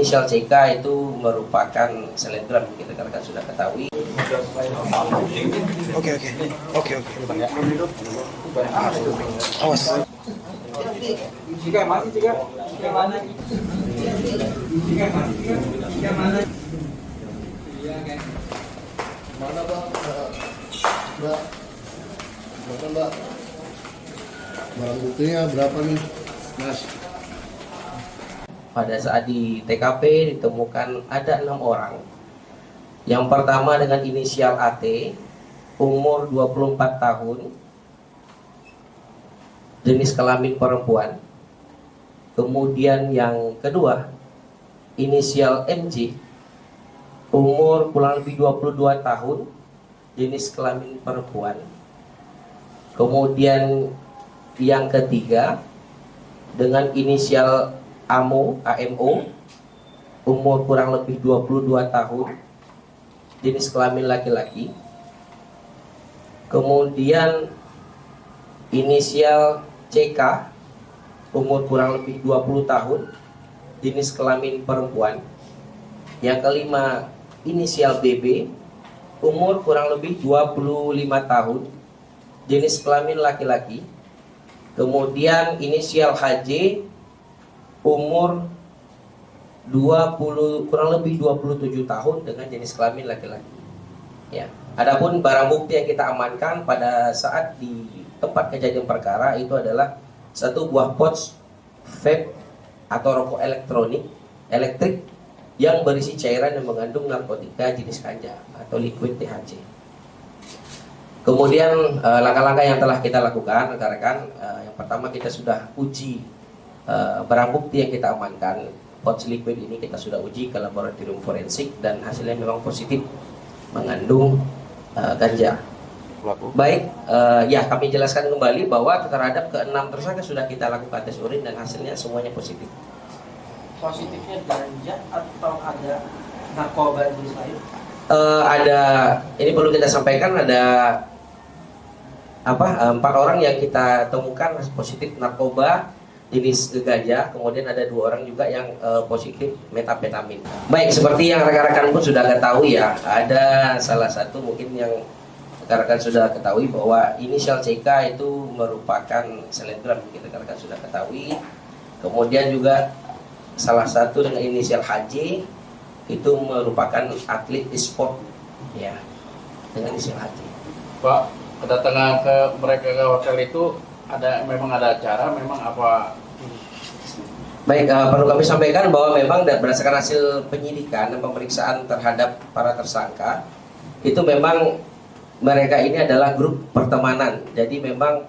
inisial CK itu merupakan selebgram, kita kan sudah ketahui. Oke. Awas. Mana Mbak? Mbak? Barang buktinya berapa nih, Mas? Pada saat di TKP ditemukan ada 6 orang. Yang pertama dengan inisial AT, umur 24 tahun, jenis kelamin perempuan. Kemudian yang kedua, inisial MJ, umur kurang lebih 22 tahun, jenis kelamin perempuan. Kemudian yang ketiga, dengan inisial AMO, umur kurang lebih 22 tahun, jenis kelamin laki-laki. Kemudian inisial CK, umur kurang lebih 20 tahun, jenis kelamin perempuan. Yang kelima, inisial BB, umur kurang lebih 25 tahun, jenis kelamin laki-laki. Kemudian inisial HJ, umur kurang lebih 27 tahun dengan jenis kelamin laki-laki. Ya. Adapun barang bukti yang kita amankan pada saat di tempat kejadian perkara itu adalah satu buah pouch vape atau rokok elektrik yang berisi cairan yang mengandung narkotika jenis ganja atau liquid THC. Kemudian langkah-langkah yang telah kita lakukan, rekan-rekan, yang pertama kita sudah uji barang bukti yang kita amankan. Pouch liquid ini kita sudah uji ke laboratorium forensik dan hasilnya memang positif mengandung ganja. Baik, ya kami jelaskan kembali bahwa terhadap ke-6 tersangka sudah kita lakukan tes urin dan hasilnya semuanya positif. Positifnya ganja atau ada narkoba jenis lain? Ini perlu kita sampaikan, ada 4 orang yang kita temukan positif narkoba jenis ganja, kemudian ada 2 orang juga yang positif metapetamin. Baik, seperti yang rekan-rekan pun sudah ketahui ya, ada salah satu mungkin yang rekan-rekan sudah ketahui bahwa inisial CK itu merupakan selebgram, kita rekan-rekan sudah ketahui. Kemudian juga salah satu dengan inisial HJ itu merupakan atlet e-sport ya, dengan inisial HJ. Pak, kedatangan ke mereka ke hotel itu memang ada acara, memang apa? Baik, perlu kami sampaikan bahwa memang berdasarkan hasil penyidikan dan pemeriksaan terhadap para tersangka, itu memang mereka ini adalah grup pertemanan. Jadi memang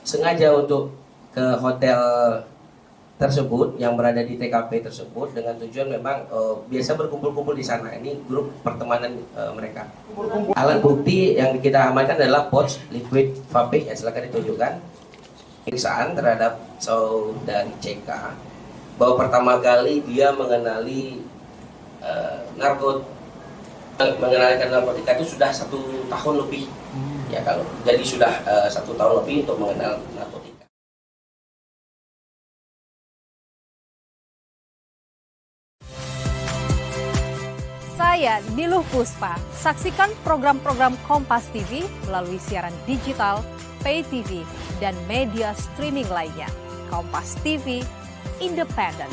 sengaja untuk ke hotel tersebut yang berada di TKP tersebut dengan tujuan memang biasa berkumpul-kumpul di sana. Ini grup pertemanan mereka. Alat bukti yang kita amankan adalah pouch liquid vape, ya silakan ditunjukkan. Pemeriksaan terhadap saudari CK bahwa pertama kali dia mengenali narkotika itu sudah 1 tahun lebih. Ya kalau jadi sudah 1 tahun lebih untuk mengenal narkotika. Saya Niluh Puspa. Saksikan program-program Kompas TV melalui siaran digital, pay TV, dan media streaming lainnya. Kompas TV, independen,